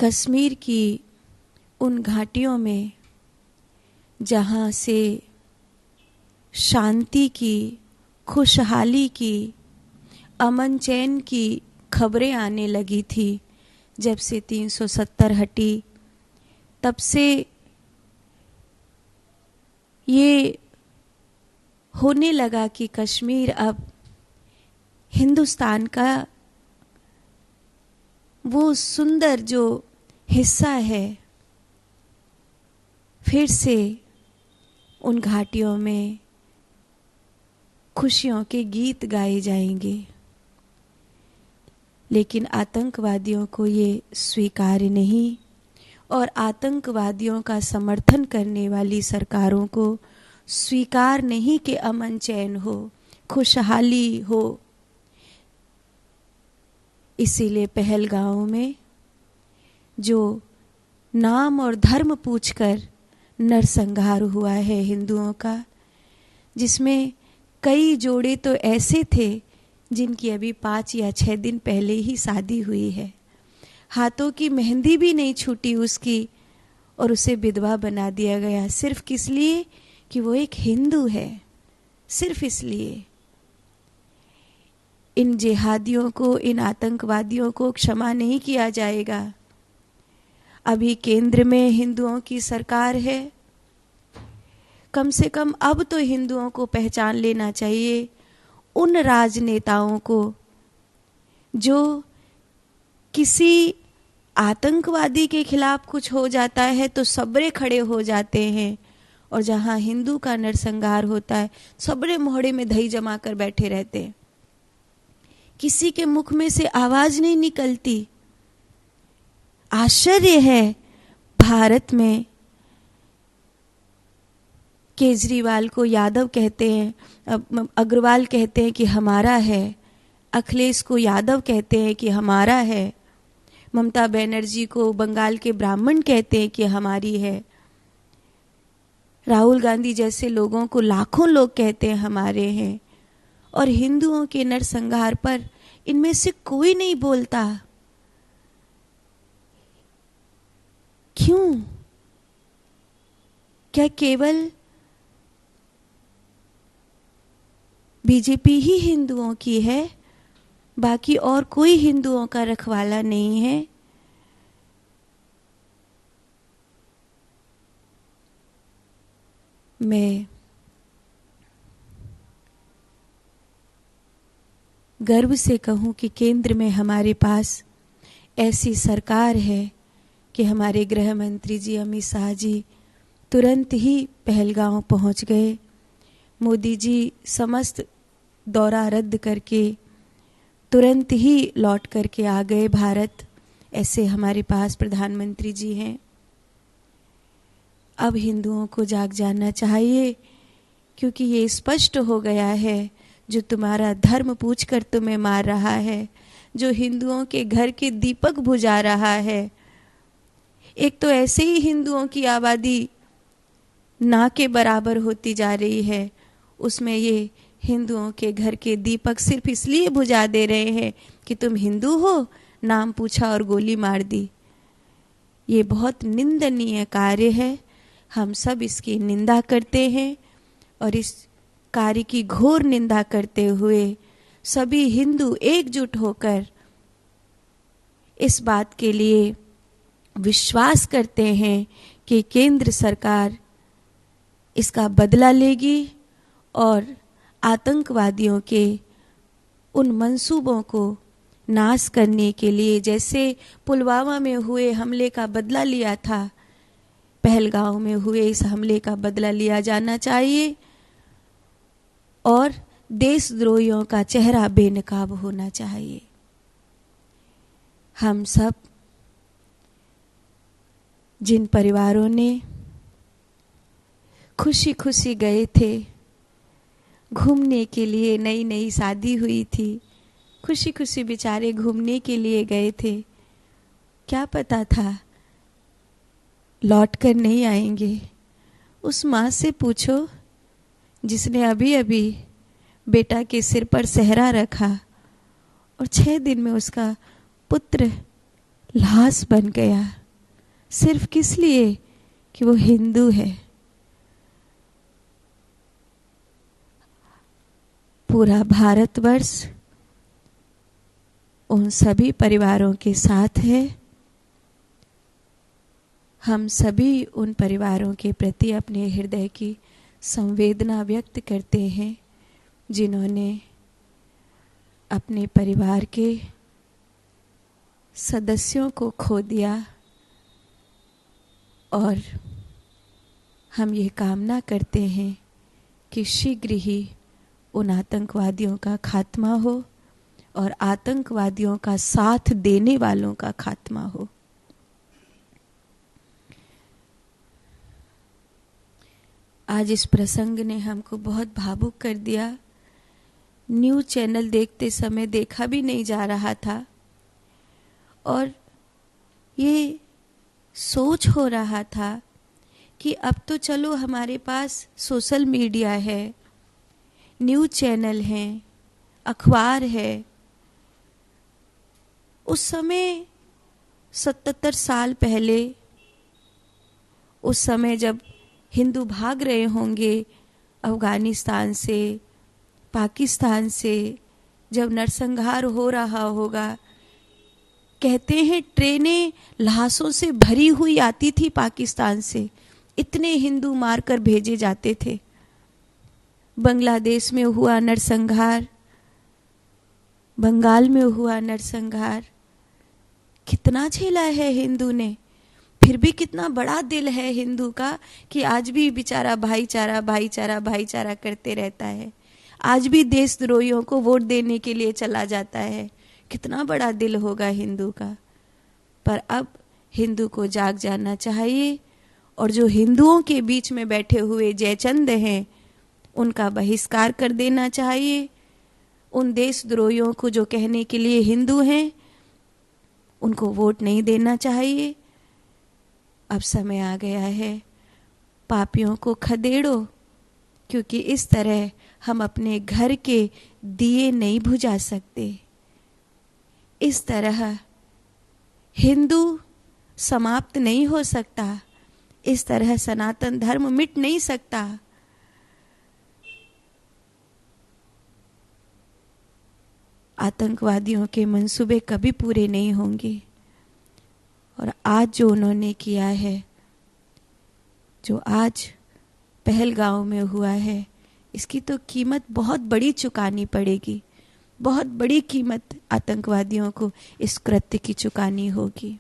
कश्मीर की उन घाटियों में जहाँ से शांति की, खुशहाली की, अमन चैन की खबरें आने लगी थी, जब से 370 हटी तब से ये होने लगा कि कश्मीर अब हिंदुस्तान का वो सुंदर जो हिस्सा है, फिर से उन घाटियों में खुशियों के गीत गाए जाएंगे। लेकिन आतंकवादियों को ये स्वीकार्य नहीं, और आतंकवादियों का समर्थन करने वाली सरकारों को स्वीकार नहीं कि अमन चैन हो, खुशहाली हो। इसीलिए पहलगांव में जो नाम और धर्म पूछकर नरसंहार हुआ है हिंदुओं का, जिसमें कई जोड़े तो ऐसे थे जिनकी अभी 5 या 6 दिन पहले ही शादी हुई है, हाथों की मेहंदी भी नहीं छूटी उसकी, और उसे विधवा बना दिया गया, सिर्फ किस लिए कि वो एक हिंदू है, सिर्फ इसलिए। इन जिहादियों को, इन आतंकवादियों को क्षमा नहीं किया जाएगा। अभी केंद्र में हिंदुओं की सरकार है, कम से कम अब तो हिंदुओं को पहचान लेना चाहिए उन राजनेताओं को जो किसी आतंकवादी के खिलाफ कुछ हो जाता है तो सबरे खड़े हो जाते हैं, और जहां हिंदू का नरसंहार होता है सबरे मोहड़े में दही जमा कर बैठे रहते हैं, किसी के मुख में से आवाज नहीं निकलती। आश्चर्य है, भारत में केजरीवाल को यादव कहते हैं, अग्रवाल कहते हैं कि हमारा है, अखिलेश को यादव कहते हैं कि हमारा है, ममता बनर्जी को बंगाल के ब्राह्मण कहते हैं कि हमारी है, राहुल गांधी जैसे लोगों को लाखों लोग कहते हैं हमारे हैं, और हिंदुओं के नरसंहार पर इनमें से कोई नहीं बोलता। क्यों? क्या केवल बीजेपी ही हिंदुओं की है, बाकी और कोई हिंदुओं का रखवाला नहीं है? मैं गर्व से कहूं कि केंद्र में हमारे पास ऐसी सरकार है कि हमारे गृह मंत्री जी अमित शाह जी तुरंत ही पहलगांव पहुंच गए। मोदी जी समस्त दौरा रद्द करके तुरंत ही लौट करके आ गए भारत। ऐसे हमारे पास प्रधानमंत्री जी हैं। अब हिंदुओं को जाग जाना चाहिए, क्योंकि ये स्पष्ट हो गया है, जो तुम्हारा धर्म पूछकर तुम्हें मार रहा है, जो हिंदुओं के घर के दीपक बुझा रहा है। एक तो ऐसे ही हिंदुओं की आबादी ना के बराबर होती जा रही है, उसमें ये हिंदुओं के घर के दीपक सिर्फ इसलिए बुझा दे रहे हैं कि तुम हिंदू हो, नाम पूछा और गोली मार दी। ये बहुत निंदनीय कार्य है, हम सब इसकी निंदा करते हैं, और इस कार्य की घोर निंदा करते हुए सभी हिंदू एकजुट होकर इस बात के लिए विश्वास करते हैं कि केंद्र सरकार इसका बदला लेगी और आतंकवादियों के उन मंसूबों को नाश करने के लिए, जैसे पुलवामा में हुए हमले का बदला लिया था, पहलगांव में हुए इस हमले का बदला लिया जाना चाहिए, और देशद्रोहियों का चेहरा बेनकाब होना चाहिए। हम सब जिन परिवारों ने खुशी खुशी गए थे घूमने के लिए, नई नई शादी हुई थी, खुशी खुशी बेचारे घूमने के लिए गए थे, क्या पता था लौट कर नहीं आएंगे। उस माँ से पूछो जिसने अभी अभी बेटा के सिर पर सेहरा रखा और 6 दिन में उसका पुत्र लाश बन गया, सिर्फ किस लिए कि वो हिंदू है। पूरा भारतवर्ष उन सभी परिवारों के साथ है। हम सभी उन परिवारों के प्रति अपने हृदय की संवेदना व्यक्त करते हैं जिन्होंने अपने परिवार के सदस्यों को खो दिया, और हम ये कामना करते हैं कि शीघ्र ही उन आतंकवादियों का खात्मा हो और आतंकवादियों का साथ देने वालों का खात्मा हो। आज इस प्रसंग ने हमको बहुत भावुक कर दिया। न्यूज़ चैनल देखते समय देखा भी नहीं जा रहा था, और ये सोच हो रहा था कि अब तो चलो हमारे पास सोशल मीडिया है, न्यूज़ चैनल हैं, अखबार है। उस समय 77 साल पहले, उस समय जब हिंदू भाग रहे होंगे अफगानिस्तान से, पाकिस्तान से, जब नरसंहार हो रहा होगा, कहते हैं ट्रेनें लाशों से भरी हुई आती थी पाकिस्तान से, इतने हिंदू मारकर भेजे जाते थे। बांग्लादेश में हुआ नरसंहार, बंगाल में हुआ नरसंहार, कितना झेला है हिंदू ने। फिर भी कितना बड़ा दिल है हिंदू का कि आज भी बेचारा भाईचारा भाईचारा भाईचारा करते रहता है, आज भी देशद्रोहियों को वोट देने के लिए चला जाता है। कितना बड़ा दिल होगा हिंदू का। पर अब हिंदू को जाग जाना चाहिए, और जो हिंदुओं के बीच में बैठे हुए जयचंद हैं उनका बहिष्कार कर देना चाहिए। उन देशद्रोहियों को जो कहने के लिए हिंदू हैं उनको वोट नहीं देना चाहिए। अब समय आ गया है, पापियों को खदेड़ो, क्योंकि इस तरह हम अपने घर के दिए नहीं बुझा सकते। इस तरह हिंदू समाप्त नहीं हो सकता, इस तरह सनातन धर्म मिट नहीं सकता। आतंकवादियों के मंसूबे कभी पूरे नहीं होंगे, और आज जो उन्होंने किया है, जो आज पहलगांव में हुआ है, इसकी तो कीमत बहुत बड़ी चुकानी पड़ेगी। बहुत बड़ी कीमत आतंकवादियों को इस कृत्य की चुकानी होगी।